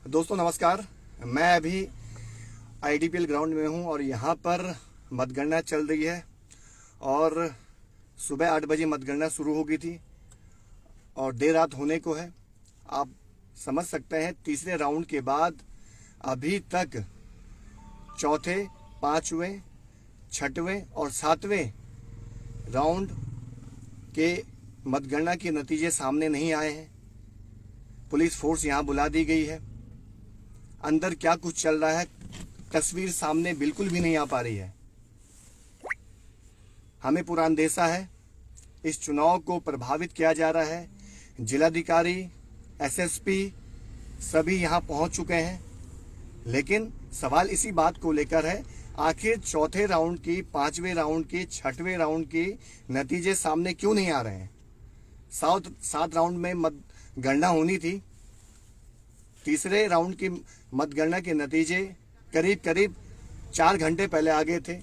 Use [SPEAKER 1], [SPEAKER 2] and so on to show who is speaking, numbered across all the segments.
[SPEAKER 1] दोस्तों नमस्कार। मैं अभी आईडीपीएल ग्राउंड में हूं और यहां पर मतगणना चल रही है और सुबह 8 बजे मतगणना शुरू हो गई थी और देर रात होने को है। आप समझ सकते हैं तीसरे राउंड के बाद अभी तक चौथे, पांचवें, छठवें और सातवें राउंड के मतगणना के नतीजे सामने नहीं आए हैं। पुलिस फोर्स यहां बुला दी गई है। अंदर क्या कुछ चल रहा है तस्वीर सामने बिल्कुल भी नहीं आ पा रही है। हमें पूरा अंदेशा है इस चुनाव को प्रभावित किया जा रहा है। जिलाधिकारी, एसएसपी सभी यहां पहुंच चुके हैं, लेकिन सवाल इसी बात को लेकर है, आखिर चौथे राउंड की, पांचवें राउंड की, छठवें राउंड की नतीजे सामने क्यों नहीं आ रहे हैं। सात राउंड में मतगणना होनी थी। तीसरे राउंड की मतगणना के नतीजे करीब 4 घंटे पहले आ गए थे,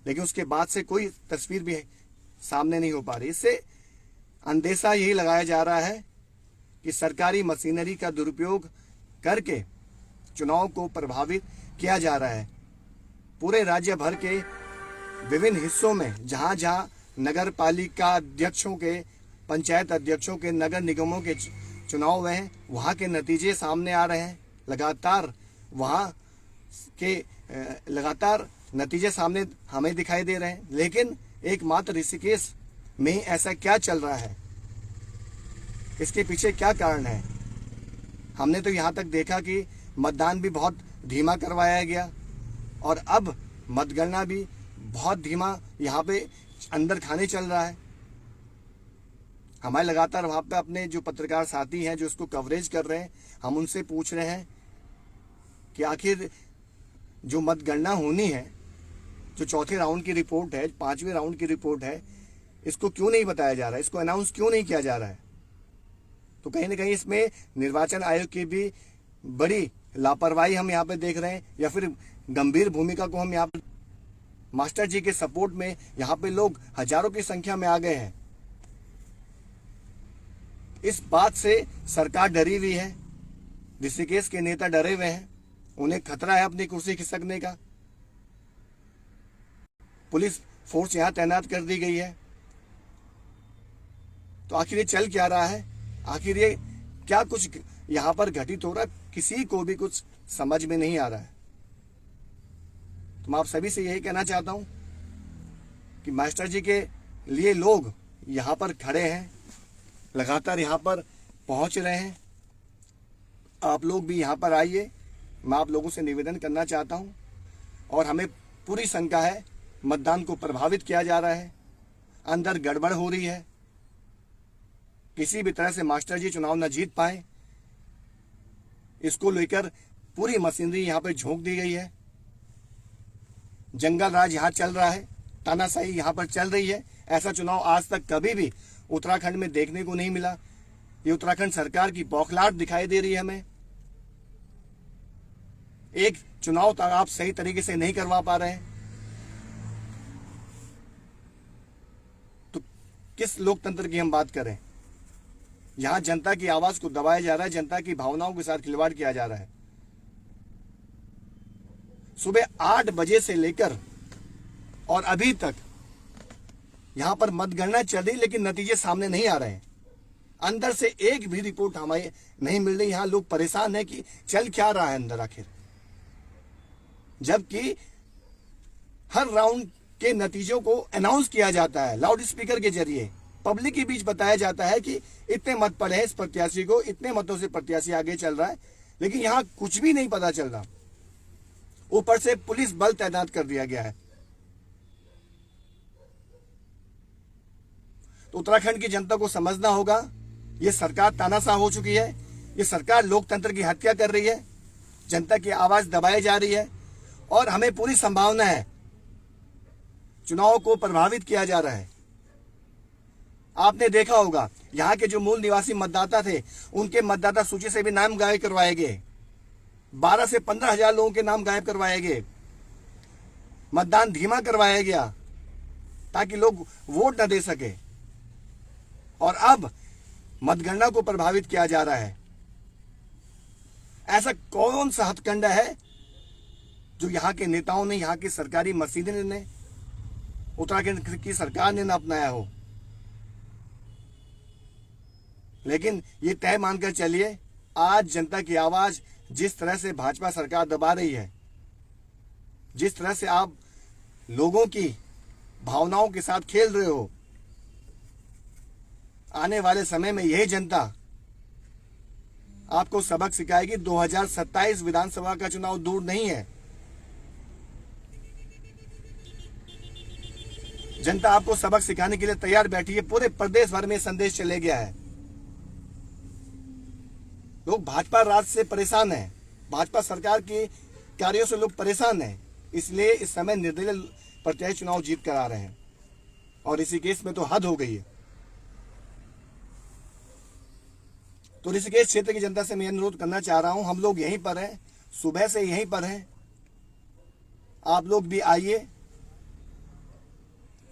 [SPEAKER 1] लेकिन उसके बाद से कोई तस्वीर भी सामने नहीं हो पा रही। इससे अंदेशा यही लगाया जा रहा है कि सरकारी मशीनरी का दुरुपयोग करके चुनाव को प्रभावित किया जा रहा है। पूरे राज्य भर के विभिन्न हिस्सों में जहां जहां नगर पालिका अध्यक्षों के, पंचायत अध्यक्षों के, नगर निगमों के चुनाव हुए हैं, वहां के नतीजे सामने आ रहे हैं। लगातार नतीजे सामने हमें दिखाई दे रहे हैं, लेकिन एकमात्र ऋषिकेश में ऐसा क्या चल रहा है, इसके पीछे क्या कारण है। हमने तो यहां तक देखा कि मतदान भी बहुत धीमा करवाया गया और अब मतगणना भी बहुत धीमा यहां पे अंदर खाने चल रहा है। हमारे लगातार वहां पे अपने जो पत्रकार साथी हैं जो इसको कवरेज कर रहे हैं, हम उनसे पूछ रहे हैं कि आखिर जो मतगणना होनी है, जो चौथे राउंड की रिपोर्ट है, पांचवें राउंड की रिपोर्ट है, इसको क्यों नहीं बताया जा रहा है, इसको अनाउंस क्यों नहीं किया जा रहा है। तो कहीं ना कहीं इसमें निर्वाचन आयोग की भी बड़ी लापरवाही हम यहाँ पे देख रहे हैं, या फिर गंभीर भूमिका को हम यहाँ पे, मास्टर जी के सपोर्ट में यहाँ पे लोग हजारों की संख्या में आ गए हैं। इस बात से सरकार डरी हुई है, ऋषिकेश के नेता डरे हुए हैं, उन्हें खतरा है अपनी कुर्सी खिसकने का। पुलिस फोर्स यहां तैनात कर दी गई है। तो आखिर ये चल क्या रहा है, आखिर ये क्या कुछ यहां पर घटित हो रहा है, किसी को भी कुछ समझ में नहीं आ रहा है। तो मैं आप सभी से यही कहना चाहता हूं कि मास्टर जी के लिए लोग यहां पर खड़े हैं, लगातार यहां पर पहुंच रहे हैं। आप लोग भी यहां पर आइए, मैं आप लोगों से निवेदन करना चाहता हूं। और हमें पूरी शंका है मतदान को प्रभावित किया जा रहा है, अंदर गड़बड़ हो रही है, किसी भी तरह से मास्टर जी चुनाव न जीत पाए, इसको लेकर पूरी मशीनरी यहां पर झोंक दी गई है। जंगल राज यहां चल रहा है, तानाशाही यहां पर चल रही है। ऐसा चुनाव आज तक कभी भी उत्तराखंड में देखने को नहीं मिला। ये उत्तराखंड सरकार की बौखलाहट दिखाई दे रही है हमें। एक चुनाव तक आप सही तरीके से नहीं करवा पा रहे हैं, तो किस लोकतंत्र की हम बात करें। यहां जनता की आवाज को दबाया जा रहा है, जनता की भावनाओं के साथ खिलवाड़ किया जा रहा है। सुबह 8 बजे से लेकर और अभी तक यहां पर मतगणना चल रही, लेकिन नतीजे सामने नहीं आ रहे हैं। अंदर से एक भी रिपोर्ट हमें नहीं मिल रही। यहां लोग परेशान है कि चल क्या रहा है अंदर आखिर, जबकि हर राउंड के नतीजों को अनाउंस किया जाता है लाउड स्पीकर के जरिए, पब्लिक के बीच बताया जाता है कि इतने मत पड़े हैं इस प्रत्याशी को, इतने मतों से प्रत्याशी आगे चल रहा है, लेकिन यहां कुछ भी नहीं पता चल रहा। ऊपर से पुलिस बल तैनात कर दिया गया है। तो उत्तराखंड की जनता को समझना होगा, ये सरकार तानाशाह हो चुकी है, ये सरकार लोकतंत्र की हत्या कर रही है, जनता की आवाज दबाई जा रही है और हमें पूरी संभावना है चुनाव को प्रभावित किया जा रहा है। आपने देखा होगा यहां के जो मूल निवासी मतदाता थे, उनके मतदाता सूची से भी नाम गायब करवाए गए। 12 से 15 हजार लोगों के नाम गायब करवाए गए। मतदान धीमा करवाया गया ताकि लोग वोट न दे सके। और अब मतगणना को प्रभावित किया जा रहा है। ऐसा कौन सा हथकंडा है जो यहाँ के नेताओं ने, यहाँ की सरकारी मशीनरी ने, उत्तराखंड की सरकार ने ना अपनाया हो। लेकिन ये तय मानकर चलिए, आज जनता की आवाज जिस तरह से भाजपा सरकार दबा रही है, जिस तरह से आप लोगों की भावनाओं के साथ खेल रहे हो, आने वाले समय में यही जनता आपको सबक सिखाएगी। 2027 विधानसभा का चुनाव दूर नहीं है। जनता आपको सबक सिखाने के लिए तैयार बैठी है। पूरे प्रदेश भर में संदेश चले गया है। लोग भाजपा राज से परेशान हैं, भाजपा सरकार के कार्यों से लोग परेशान हैं, इसलिए इस समय निर्दलीय प्रत्याशी चुनाव जीत कर आ रहे हैं। और इसी केस में तो हद हो गई है। तो ऋषिकेश क्षेत्र की जनता से मैं अनुरोध करना चाह रहा हूं, हम लोग यहीं पर हैं, सुबह से यहीं पर हैं, आप लोग भी आइए।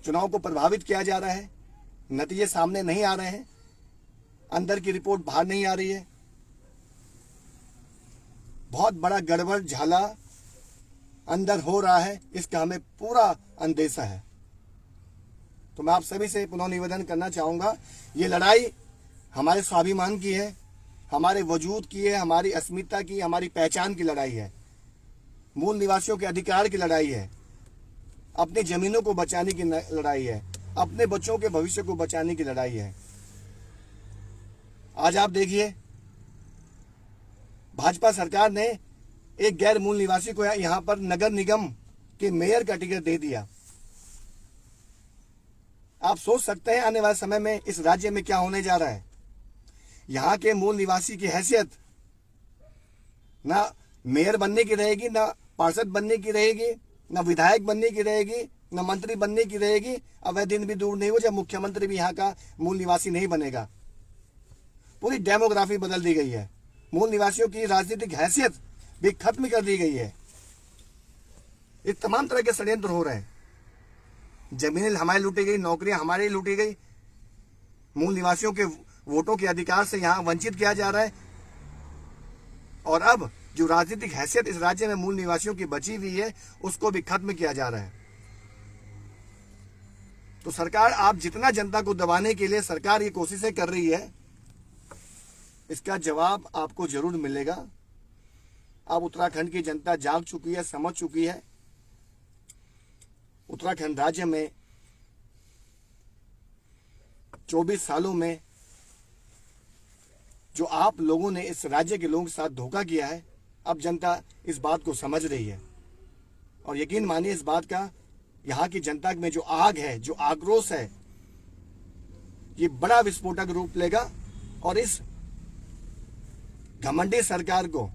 [SPEAKER 1] चुनाव को प्रभावित किया जा रहा है, नतीजे सामने नहीं आ रहे हैं, अंदर की रिपोर्ट बाहर नहीं आ रही है, बहुत बड़ा गड़बड़ झाला अंदर हो रहा है, इसका हमें पूरा अंदेशा है। तो मैं आप सभी से पुनः निवेदन करना चाहूंगा, ये लड़ाई हमारे स्वाभिमान की है, हमारे वजूद की है, हमारी अस्मिता की, हमारी पहचान की लड़ाई है, मूल निवासियों के अधिकार की लड़ाई है, अपनी जमीनों को बचाने की लड़ाई है, अपने बच्चों के भविष्य को बचाने की लड़ाई है। आज आप देखिए, भाजपा सरकार ने एक गैर मूल निवासी को यहां पर नगर निगम के मेयर का टिकट दे दिया। आप सोच सकते हैं आने वाले समय में इस राज्य में क्या होने जा रहा है। यहां के मूल निवासी की हैसियत ना मेयर बनने की रहेगी, ना पार्षद बनने की रहेगी, ना विधायक बनने की रहेगी, ना मंत्री बनने की रहेगी। अब वह दिन भी दूर नहीं हो जब मुख्यमंत्री भी यहाँ का मूल निवासी नहीं बनेगा। पूरी डेमोग्राफी बदल दी गई है, मूल निवासियों की राजनीतिक हैसियत भी खत्म कर दी गई है। ये तमाम तरह के षड्यंत्र हो रहे हैं। जमीनें हमारी लूटी गई, नौकरियां हमारी लूटी गई, मूल निवासियों के वोटों के अधिकार से यहां वंचित किया जा रहा है। और अब जो राजनीतिक हैसियत इस राज्य में मूल निवासियों की बची हुई है, उसको भी खत्म किया जा रहा है। तो सरकार, आप जितना जनता को दबाने के लिए सरकार ये कोशिशें कर रही है, इसका जवाब आपको जरूर मिलेगा। अब उत्तराखंड की जनता जाग चुकी है, समझ चुकी है। उत्तराखंड राज्य में 24 सालों में जो आप लोगों ने इस राज्य के लोगों के साथ धोखा किया है, अब जनता इस बात को समझ रही है। और यकीन मानिए इस बात का, यहाँ की जनता में जो आग है, जो आक्रोश है, ये बड़ा विस्फोटक रूप लेगा। और इस घमंडी सरकार को,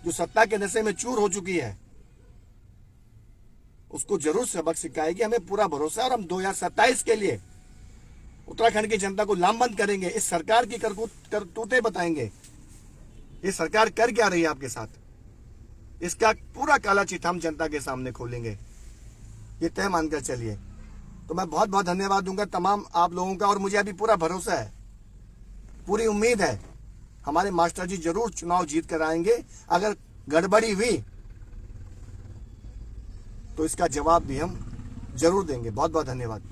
[SPEAKER 1] जो सत्ता के नशे में चूर हो चुकी है, उसको जरूर सबक सिखाएगी। हमें पूरा भरोसा है और हम 2027 के लिए उत्तराखंड की जनता को लामबंद करेंगे। इस सरकार की करतूतें बताएंगे, ये सरकार कर क्या रही है आपके साथ, इसका पूरा काला चिट्ठा हम जनता के सामने खोलेंगे, ये तय मानकर चलिए। तो मैं बहुत बहुत धन्यवाद दूंगा तमाम आप लोगों का। और मुझे अभी पूरा भरोसा है, पूरी उम्मीद है, हमारे मास्टर जी जरूर चुनाव जीत कर आएंगे। अगर गड़बड़ी हुई तो इसका जवाब भी हम जरूर देंगे। बहुत बहुत धन्यवाद।